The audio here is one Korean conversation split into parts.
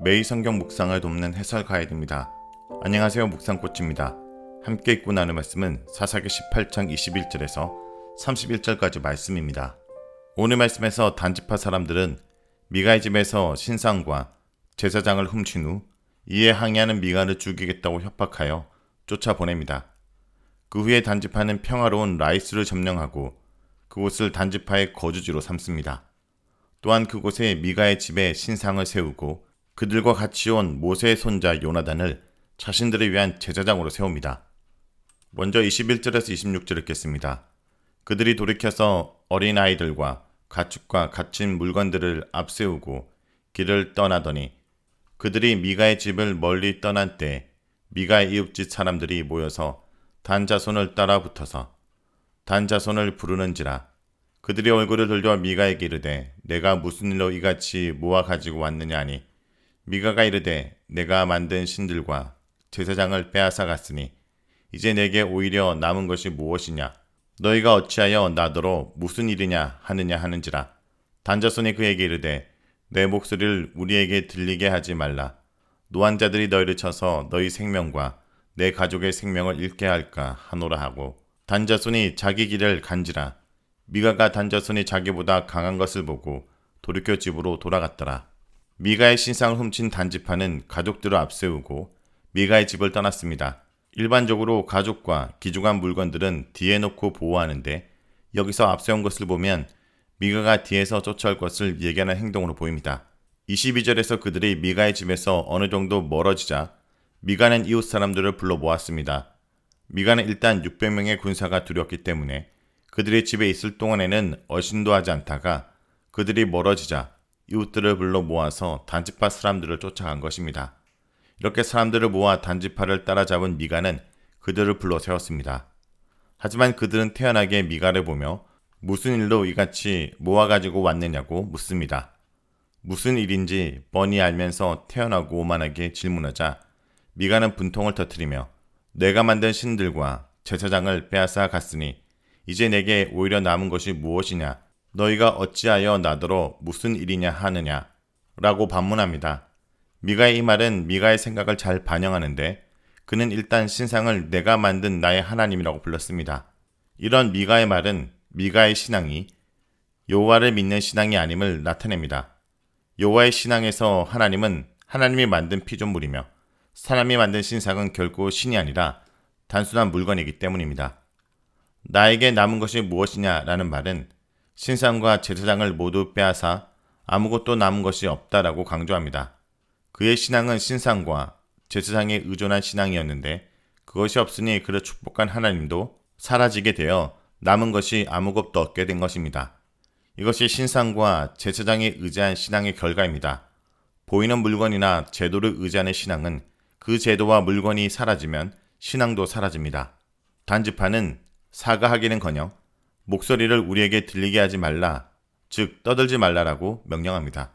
매일 성경 묵상을 돕는 해설 가이드입니다. 안녕하세요. 묵상코치입니다. 함께 읽고 나눌 말씀은 사사기 18장 21절에서 31절까지 말씀입니다. 오늘 말씀에서 단지파 사람들은 미가의 집에서 신상과 제사장을 훔친 후 이에 항의하는 미가를 죽이겠다고 협박하여 쫓아보냅니다. 그 후에 단지파는 평화로운 라이스를 점령하고 그곳을 단지파의 거주지로 삼습니다. 또한 그곳에 미가의 집에 신상을 세우고 그들과 같이 온 모세의 손자 요나단을 자신들을 위한 제사장으로 세웁니다. 먼저 21절에서 26절 읽겠습니다. 그들이 돌이켜서 어린아이들과 가축과 갇힌 물건들을 앞세우고 길을 떠나더니 그들이 미가의 집을 멀리 떠난 때 미가의 이웃집 사람들이 모여서 단 자손을 따라 붙어서 단 자손을 부르는지라. 그들이 얼굴을 돌려 미가에게 이르되 내가 무슨 일로 이같이 모아 가지고 왔느냐 하니 미가가 이르되 내가 만든 신들과 제사장을 빼앗아 갔으니 이제 내게 오히려 남은 것이 무엇이냐. 너희가 어찌하여 나더러 무슨 일이냐 하느냐 하는지라. 단자손이 그에게 이르되 내 목소리를 우리에게 들리게 하지 말라. 노한자들이 너희를 쳐서 너희 생명과 내 가족의 생명을 잃게 할까 하노라 하고 단자손이 자기 길을 간지라. 미가가 단자손이 자기보다 강한 것을 보고 돌이켜 집으로 돌아갔더라. 미가의 신상을 훔친 단지파는 가족들을 앞세우고 미가의 집을 떠났습니다. 일반적으로 가족과 귀중한 물건들은 뒤에 놓고 보호하는데 여기서 앞세운 것을 보면 미가가 뒤에서 쫓아올 것을 예견한 행동으로 보입니다. 22절에서 그들이 미가의 집에서 어느 정도 멀어지자 미가는 이웃 사람들을 불러 모았습니다. 미가는 일단 600명의 군사가 두렵기 때문에 그들이 집에 있을 동안에는 얼씬도 하지 않다가 그들이 멀어지자 이웃들을 불러 모아서 단지파 사람들을 쫓아간 것입니다. 이렇게 사람들을 모아 단지파를 따라잡은 미가는 그들을 불러 세웠습니다. 하지만 그들은 태연하게 미가를 보며 무슨 일로 이같이 모아가지고 왔느냐고 묻습니다. 무슨 일인지 뻔히 알면서 태연하고 오만하게 질문하자 미가는 분통을 터뜨리며 내가 만든 신들과 제사장을 빼앗아 갔으니 이제 내게 오히려 남은 것이 무엇이냐. 너희가 어찌하여 나더러 무슨 일이냐 하느냐 라고 반문합니다. 미가의 이 말은 미가의 생각을 잘 반영하는데 그는 일단 신상을 내가 만든 나의 하나님이라고 불렀습니다. 이런 미가의 말은 미가의 신앙이 여호와를 믿는 신앙이 아님을 나타냅니다. 여호와의 신앙에서 하나님은 하나님이 만든 피조물이며 사람이 만든 신상은 결코 신이 아니라 단순한 물건이기 때문입니다. 나에게 남은 것이 무엇이냐라는 말은 신상과 제사장을 모두 빼앗아 아무것도 남은 것이 없다라고 강조합니다. 그의 신앙은 신상과 제사장에 의존한 신앙이었는데 그것이 없으니 그를 축복한 하나님도 사라지게 되어 남은 것이 아무것도 없게 된 것입니다. 이것이 신상과 제사장에 의지한 신앙의 결과입니다. 보이는 물건이나 제도를 의지하는 신앙은 그 제도와 물건이 사라지면 신앙도 사라집니다. 단지파는 사과하기는커녕 목소리를 우리에게 들리게 하지 말라, 즉 떠들지 말라라고 명령합니다.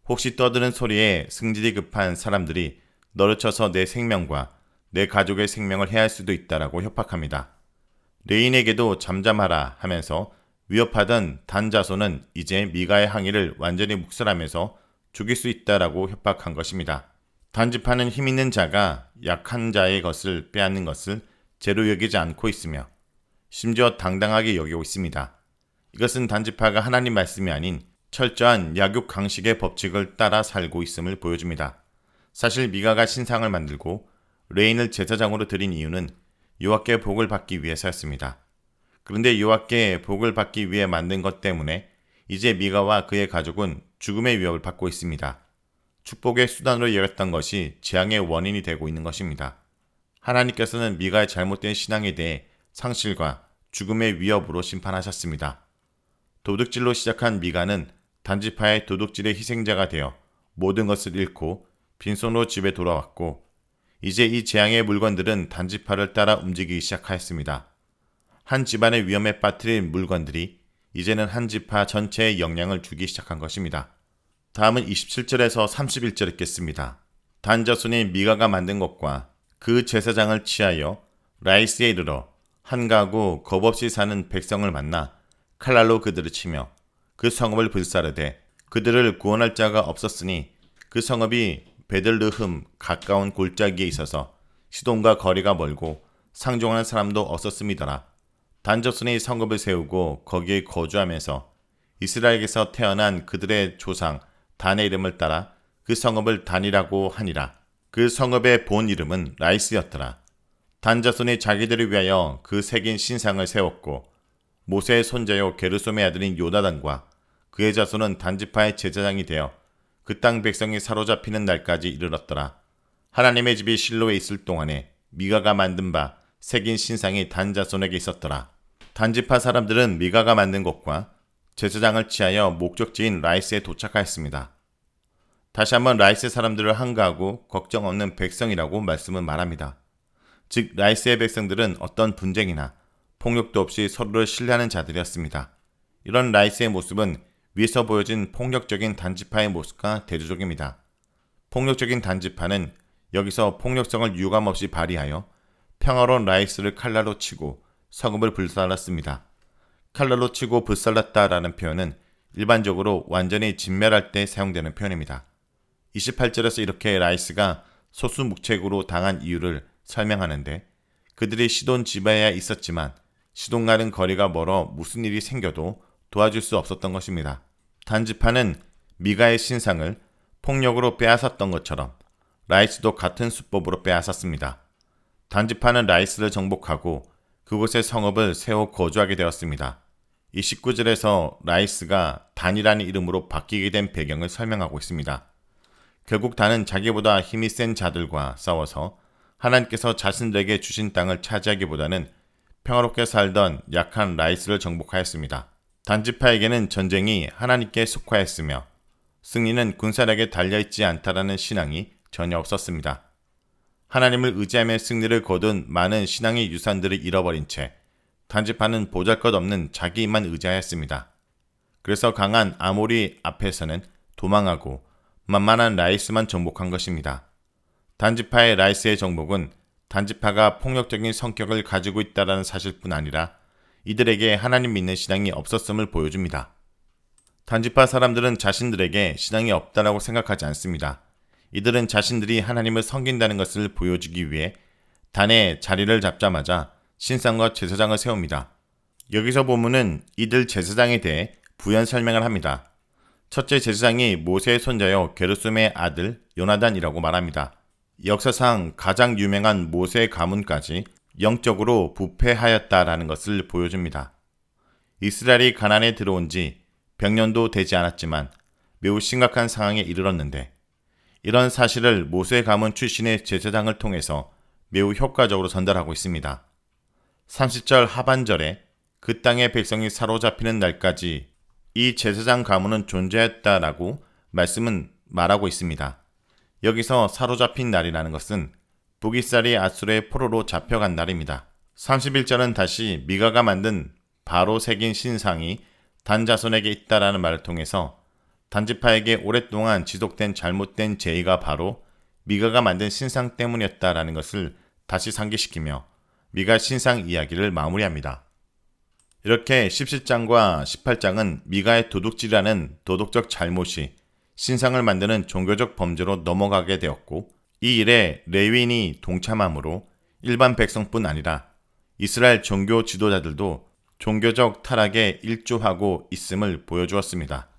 혹시 떠드는 소리에 승질이 급한 사람들이 너를 쳐서 내 생명과 내 가족의 생명을 해할 수도 있다라고 협박합니다. 레인에게도 잠잠하라 하면서 위협하던 단 자손은 이제 미가의 항의를 완전히 묵살하면서 죽일 수 있다라고 협박한 것입니다. 단지파는 힘 있는 자가 약한 자의 것을 빼앗는 것을 죄로 여기지 않고 있으며 심지어 당당하게 여기고 있습니다. 이것은 단지파가 하나님 말씀이 아닌 철저한 약육 강식의 법칙을 따라 살고 있음을 보여줍니다. 사실 미가가 신상을 만들고 레인을 제사장으로 드린 이유는 여호와께 복을 받기 위해서였습니다. 그런데 여호와께 복을 받기 위해 만든 것 때문에 이제 미가와 그의 가족은 죽음의 위협을 받고 있습니다. 축복의 수단으로 여겼던 것이 재앙의 원인이 되고 있는 것입니다. 하나님께서는 미가의 잘못된 신앙에 대해 상실과 죽음의 위협으로 심판하셨습니다. 도둑질로 시작한 미가는 단지파의 도둑질의 희생자가 되어 모든 것을 잃고 빈손으로 집에 돌아왔고 이제 이 재앙의 물건들은 단지파를 따라 움직이기 시작하였습니다. 한 집안의 위험에 빠뜨린 물건들이 이제는 한 지파 전체에 영향을 주기 시작한 것입니다. 다음은 27절에서 31절 읽겠습니다. 단자손이 미가가 만든 것과 그 제사장을 취하여 라이스에 이르러 한 가구 겁없이 사는 백성을 만나 칼날로 그들을 치며 그 성읍을 불사르되 그들을 구원할 자가 없었으니 그 성읍이 베들르흠 가까운 골짜기에 있어서 시돈과 거리가 멀고 상종하는 사람도 없었음이더라. 단자손이 성읍을 세우고 거기에 거주하면서 이스라엘에서 태어난 그들의 조상 단의 이름을 따라 그 성읍을 단이라고 하니라. 그 성읍의 본 이름은 라이스였더라. 단자손이 자기들을 위하여 그 새긴 신상을 세웠고 모세의 손자요 게르솜의 아들인 요나단과 그의 자손은 단지파의 제사장이 되어 그 땅 백성이 사로잡히는 날까지 이르렀더라. 하나님의 집이 실로에 있을 동안에 미가가 만든 바 새긴 신상이 단자손에게 있었더라. 단지파 사람들은 미가가 만든 곳과 제사장을 취하여 목적지인 라이스에 도착하였습니다. 다시 한번 라이스 사람들을 항거하고 걱정 없는 백성이라고 말씀은 말합니다. 즉 라이스의 백성들은 어떤 분쟁이나 폭력도 없이 서로를 신뢰하는 자들이었습니다. 이런 라이스의 모습은 위에서 보여진 폭력적인 단지파의 모습과 대조적입니다. 폭력적인 단지파는 여기서 폭력성을 유감없이 발휘하여 평화로운 라이스를 칼날로 치고 성읍을 불살랐습니다. 칼날로 치고 불살랐다라는 표현은 일반적으로 완전히 진멸할 때 사용되는 표현입니다. 28절에서 이렇게 라이스가 소수묵책으로 당한 이유를 설명하는데 그들이 시돈 지바에 있었지만 시돈과는 거리가 멀어 무슨 일이 생겨도 도와줄 수 없었던 것입니다. 단지파는 미가의 신상을 폭력으로 빼앗았던 것처럼 라이스도 같은 수법으로 빼앗았습니다. 단지파는 라이스를 정복하고 그곳의 성읍을 세워 거주하게 되었습니다. 이 19절에서 라이스가 단이라는 이름으로 바뀌게 된 배경을 설명하고 있습니다. 결국 단은 자기보다 힘이 센 자들과 싸워서 하나님께서 자신들에게 주신 땅을 차지하기보다는 평화롭게 살던 약한 라이스를 정복하였습니다. 단지파에게는 전쟁이 하나님께 속하였으며 승리는 군사력에 달려있지 않다라는 신앙이 전혀 없었습니다. 하나님을 의지하며 승리를 거둔 많은 신앙의 유산들을 잃어버린 채 단지파는 보잘것없는 자기만 의지하였습니다. 그래서 강한 아모리 앞에서는 도망하고 만만한 라이스만 정복한 것입니다. 단지파의 라이스의 정복은 단지파가 폭력적인 성격을 가지고 있다는 사실뿐 아니라 이들에게 하나님 믿는 신앙이 없었음을 보여줍니다. 단지파 사람들은 자신들에게 신앙이 없다라고 생각하지 않습니다. 이들은 자신들이 하나님을 섬긴다는 것을 보여주기 위해 단에 자리를 잡자마자 신상과 제사장을 세웁니다. 여기서 본문은 이들 제사장에 대해 부연 설명을 합니다. 첫째 제사장이 모세의 손자요 게르솜의 아들 요나단이라고 말합니다. 역사상 가장 유명한 모세의 가문까지 영적으로 부패하였다라는 것을 보여줍니다. 이스라엘이 가나안에 들어온 지 100년도 되지 않았지만 매우 심각한 상황에 이르렀는데 이런 사실을 모세의 가문 출신의 제사장을 통해서 매우 효과적으로 전달하고 있습니다. 30절 하반절에 그 땅의 백성이 사로잡히는 날까지 이 제사장 가문은 존재했다라고 말씀은 말하고 있습니다. 여기서 사로잡힌 날이라는 것은 북이스라엘이 아수르의 포로로 잡혀간 날입니다. 31절은 다시 미가가 만든 바로 새긴 신상이 단 자손에게 있다라는 말을 통해서 단지파에게 오랫동안 지속된 잘못된 죄의가 바로 미가가 만든 신상 때문이었다라는 것을 다시 상기시키며 미가 신상 이야기를 마무리합니다. 이렇게 17장과 18장은 미가의 도둑질이라는 도덕적 잘못이 신상을 만드는 종교적 범죄로 넘어가게 되었고 이 일에 레위인이 동참함으로 일반 백성뿐 아니라 이스라엘 종교 지도자들도 종교적 타락에 일조하고 있음을 보여주었습니다.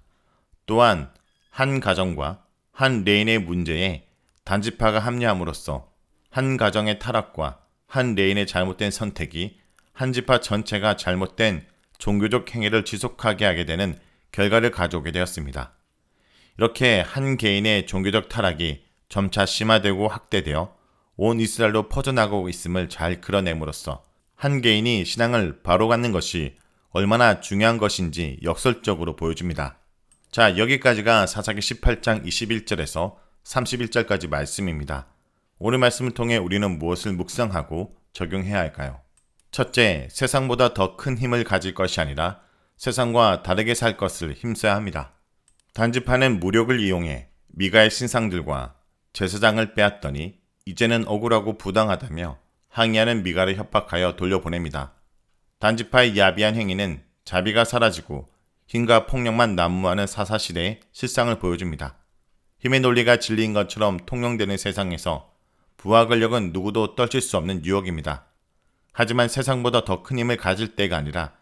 또한 한 가정과 한 레인의 문제에 단지파가 합류함으로써 한 가정의 타락과 한 레인의 잘못된 선택이 한 지파 전체가 잘못된 종교적 행위를 지속하게 하게 되는 결과를 가져오게 되었습니다. 이렇게 한 개인의 종교적 타락이 점차 심화되고 확대되어 온 이스라엘로 퍼져나가고 있음을 잘 그려냄으로써 한 개인이 신앙을 바로 갖는 것이 얼마나 중요한 것인지 역설적으로 보여줍니다. 자, 여기까지가 사사기 18장 21절에서 31절까지 말씀입니다. 오늘 말씀을 통해 우리는 무엇을 묵상하고 적용해야 할까요? 첫째, 세상보다 더 큰 힘을 가질 것이 아니라 세상과 다르게 살 것을 힘써야 합니다. 단지파는 무력을 이용해 미가의 신상들과 제사장을 빼앗더니 이제는 억울하고 부당하다며 항의하는 미가를 협박하여 돌려보냅니다. 단지파의 야비한 행위는 자비가 사라지고 힘과 폭력만 난무하는 사사시대의 실상을 보여줍니다. 힘의 논리가 진리인 것처럼 통용되는 세상에서 부와 권력은 누구도 떨칠 수 없는 유혹입니다. 하지만 세상보다 더 큰 힘을 가질 때가 아니라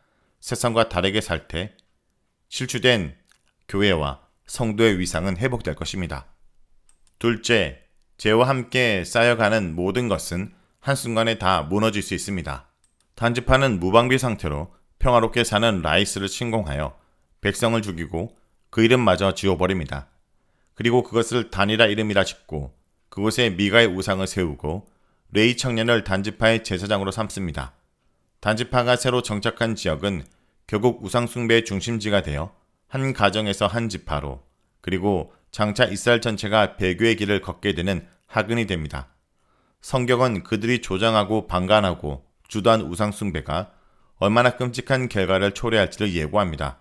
세상과 다르게 살 때 실추된 교회와 성도의 위상은 회복될 것입니다. 둘째, 죄와 함께 쌓여가는 모든 것은 한순간에 다 무너질 수 있습니다. 단지파는 무방비 상태로 평화롭게 사는 라이스를 침공하여 백성을 죽이고 그 이름마저 지워버립니다. 그리고 그것을 단이라 이름이라 짓고 그곳에 미가의 우상을 세우고 레이 청년을 단지파의 제사장으로 삼습니다. 단지파가 새로 정착한 지역은 결국 우상 숭배의 중심지가 되어 한 가정에서 한 지파로, 그리고 장차 이스라엘 전체가 배교의 길을 걷게 되는 학은이 됩니다. 성경은 그들이 조장하고 방관하고 주도한 우상 숭배가 얼마나 끔찍한 결과를 초래할지를 예고합니다.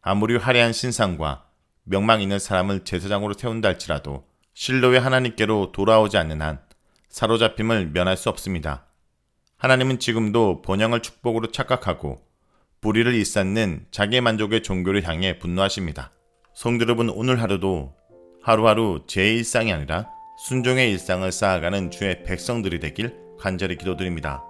아무리 화려한 신상과 명망 있는 사람을 제사장으로 세운다 할지라도 실로의 하나님께로 돌아오지 않는 한 사로잡힘을 면할 수 없습니다. 하나님은 지금도 번영을 축복으로 착각하고 불의를 일삼는 자기 만족의 종교를 향해 분노하십니다. 성도 여러분, 오늘 하루도 하루하루 제 일상이 아니라 순종의 일상을 쌓아가는 주의 백성들이 되길 간절히 기도드립니다.